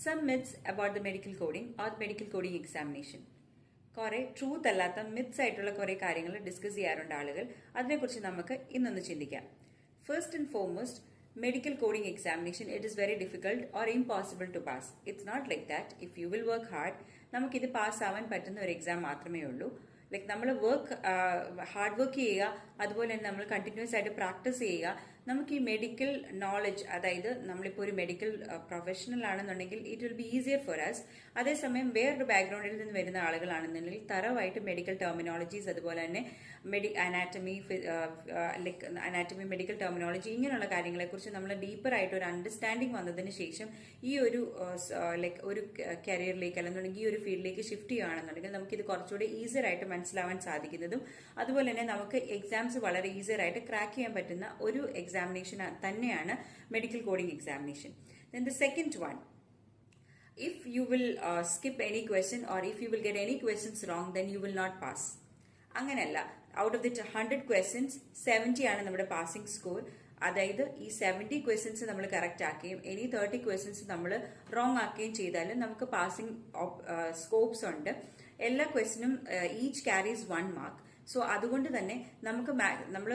Some myths about the medical coding or the medical coding examination. കുറെ truth അല്ലാത്ത myths ആയിട്ടുള്ള കുറെ കാര്യങ്ങൾ ഡിസ്കസ് ചെയ്യാറുണ്ട് ആളുകൾ. അതിനെക്കുറിച്ച് നമുക്ക് ഇന്നൊന്ന് ചിന്തിക്കാം. First and foremost, medical coding examination, it is very difficult or impossible to pass. It's not like that. If you will work hard, നമുക്ക് ഇത് പാസ് ആവാൻ പറ്റുന്ന ഒരു എക്സാം മാത്രമേ ഉള്ളൂ. ലൈക്ക് നമ്മൾ ഹാർഡ് വർക്ക് ചെയ്യുക, അതുപോലെ തന്നെ നമ്മൾ കണ്ടിന്യൂസ് ആയിട്ട് പ്രാക്ടീസ് ചെയ്യുക. നമുക്ക് ഈ മെഡിക്കൽ നോളജ്, അതായത് നമ്മളിപ്പോൾ ഒരു മെഡിക്കൽ പ്രൊഫഷണൽ ആണെന്നുണ്ടെങ്കിൽ it will be easier for us. അതേസമയം വേറൊരു ബാക്ക്ഗ്രൗണ്ടിൽ നിന്ന് വരുന്ന ആളുകളാണെന്നുണ്ടെങ്കിൽ തറവായിട്ട് മെഡിക്കൽ ടെർമിനോളജീസ്, അതുപോലെ തന്നെ അനാറ്റമി, മെഡിക്കൽ ടെർമിനോളജി, ഇങ്ങനെയുള്ള കാര്യങ്ങളെക്കുറിച്ച് നമ്മൾ ഡീപ്പർ ആയിട്ട് ഒരു അണ്ടർസ്റ്റാൻഡിങ് വന്നതിന് ശേഷം ഈ ഒരു ഒരു കരിയറിലേക്ക് അല്ലെന്നുണ്ടെങ്കിൽ ഈ ഒരു ഫീൽഡിലേക്ക് ഷിഫ്റ്റ് ചെയ്യുകയാണെന്നുണ്ടെങ്കിൽ നമുക്കിത് കുറച്ചുകൂടി ഈസിയർ ആയിട്ട് മനസ്സിലാവാൻ സാധിക്കുന്നതും അതുപോലെ തന്നെ നമുക്ക് എക്സാംസ് വളരെ ഈസിയർ ആയിട്ട് ക്രാക്ക് ചെയ്യാൻ പറ്റുന്ന ഒരു എക്സാമിനേഷൻ തന്നെയാണ് medical coding examination. Then the second one, if you will skip any question or if you will get any questions wrong, then you will not pass. അങ്ങനെയല്ല, ഔട്ട് ഓഫ് ദി 100 ക്വസ്റ്റ്യൻസ് 70 ആണ് നമ്മുടെ passing score. അതായത് ഈ 70 questions നമ്മൾ correct ആക്കുകയും ഇനി 30 questions നമ്മൾ wrong ആക്കുകയും ചെയ്താലും നമുക്ക് പാസിംഗ് സ്കോപ്സ് ഉണ്ട്. എല്ലാ ക്വസ്റ്റ്യനും ഈച്ച് ക്യാരീസ് 1 മാർക്ക്. സോ അതുകൊണ്ട് തന്നെ നമുക്ക് നമ്മൾ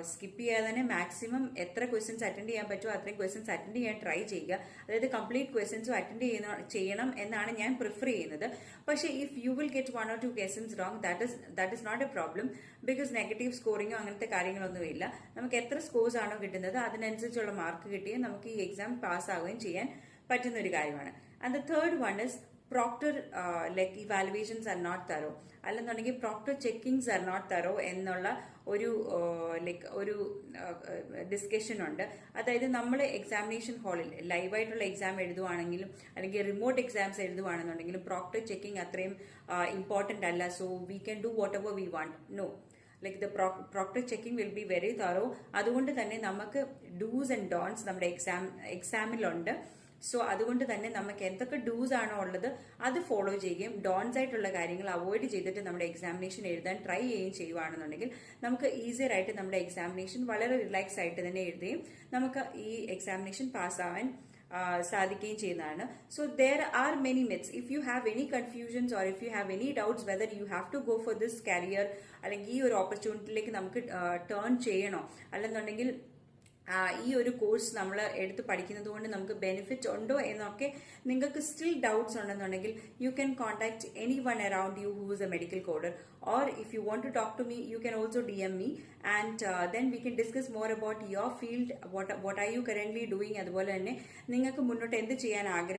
സ്കിപ്പ് ചെയ്യാതെ തന്നെ മാക്സിമം എത്ര ക്വസ്റ്റ്യൻസ് അറ്റൻഡ് ചെയ്യാൻ പറ്റുമോ അത്രയും ക്വസ്റ്റ്യൻസ് അറ്റൻഡ് ചെയ്യാൻ ട്രൈ ചെയ്യുക. അതായത് കംപ്ലീറ്റ് ക്വസ്റ്റ്യൻസും അറ്റൻഡ് ചെയ്യണം എന്നാണ് ഞാൻ പ്രിഫർ ചെയ്യുന്നത്. പക്ഷേ if you will get 1 or 2 questions wrong, that is not a problem. Because negative സ്കോറിങ്ങോ അങ്ങനത്തെ കാര്യങ്ങളൊന്നുമില്ല. നമുക്ക് എത്ര സ്കോർസ് ആണോ കിട്ടുന്നത് അതിനനുസരിച്ചുള്ള മാർക്ക് കിട്ടിയാൽ നമുക്ക് ഈ എക്സാം പാസ് ആവുകയും ചെയ്യാൻ പറ്റുന്ന ഒരു കാര്യമാണ്. And the third one is proctor evaluations are not thorough, അല്ലെന്നുണ്ടെങ്കിൽ proctor checkings are not thorough എന്നുള്ള ഒരു ഡിസ്കഷൻ ഉണ്ട്. അതായത് നമ്മൾ എക്സാമിനേഷൻ ഹാളിൽ ലൈവായിട്ടുള്ള എക്സാം എഴുതുവാണെങ്കിലും അല്ലെങ്കിൽ റിമോട്ട് എക്സാംസ് എഴുതുവാണെന്നുണ്ടെങ്കിലും proctor checking അത്രയും ഇമ്പോർട്ടന്റ് അല്ല. So we can do whatever we want. No, like the proctor checking will be very thorough. അതുകൊണ്ട് തന്നെ നമുക്ക് ഡൂസ് ആൻഡ് ഡോൺസ് നമ്മുടെ എക്സാമിലുണ്ട്. സോ അതുകൊണ്ട് തന്നെ നമുക്ക് എന്തൊക്കെ ഡൂസ് ആണോ ഉള്ളത് അത് ഫോളോ ചെയ്യുകയും ഡോൺസ് ആയിട്ടുള്ള കാര്യങ്ങൾ അവോയ്ഡ് ചെയ്തിട്ട് നമ്മുടെ എക്സാമിനേഷൻ എഴുതാൻ ട്രൈ ചെയ്യുകയും ചെയ്യുവാണെന്നുണ്ടെങ്കിൽ നമുക്ക് ഈസിയർ ആയിട്ട് നമ്മുടെ എക്സാമിനേഷൻ വളരെ റിലാക്സ് ആയിട്ട് തന്നെ എഴുതുകയും നമുക്ക് ഈ എക്സാമിനേഷൻ പാസ്സാവാൻ സാധിക്കുകയും ചെയ്യുന്നതാണ്. So there are many myths. If you have any confusions or if you have any doubts whether you have to go for this career, അല്ലെങ്കിൽ ഈ ഒരു ഓപ്പർച്യൂണിറ്റിയിലേക്ക് നമുക്ക് ടേൺ ചെയ്യണോ, അല്ലെന്നുണ്ടെങ്കിൽ ഈ ഒരു കോഴ്സ് നമ്മൾ എടുത്ത് പഠിക്കുന്നത് കൊണ്ട് നമുക്ക് ബെനിഫിറ്റ് ഉണ്ടോ എന്നൊക്കെ നിങ്ങൾക്ക് സ്റ്റിൽ ഡൗട്ട്സ് ഉണ്ടെന്നുണ്ടെങ്കിൽ you can contact anyone around you who is a medical coder, or if you want to talk to me you can also DM me and then we can discuss more about your field, what are you currently doing, അതുപോലെ തന്നെ നിങ്ങൾക്ക് മുന്നോട്ട് എന്ത് ചെയ്യാൻ ആഗ്രഹം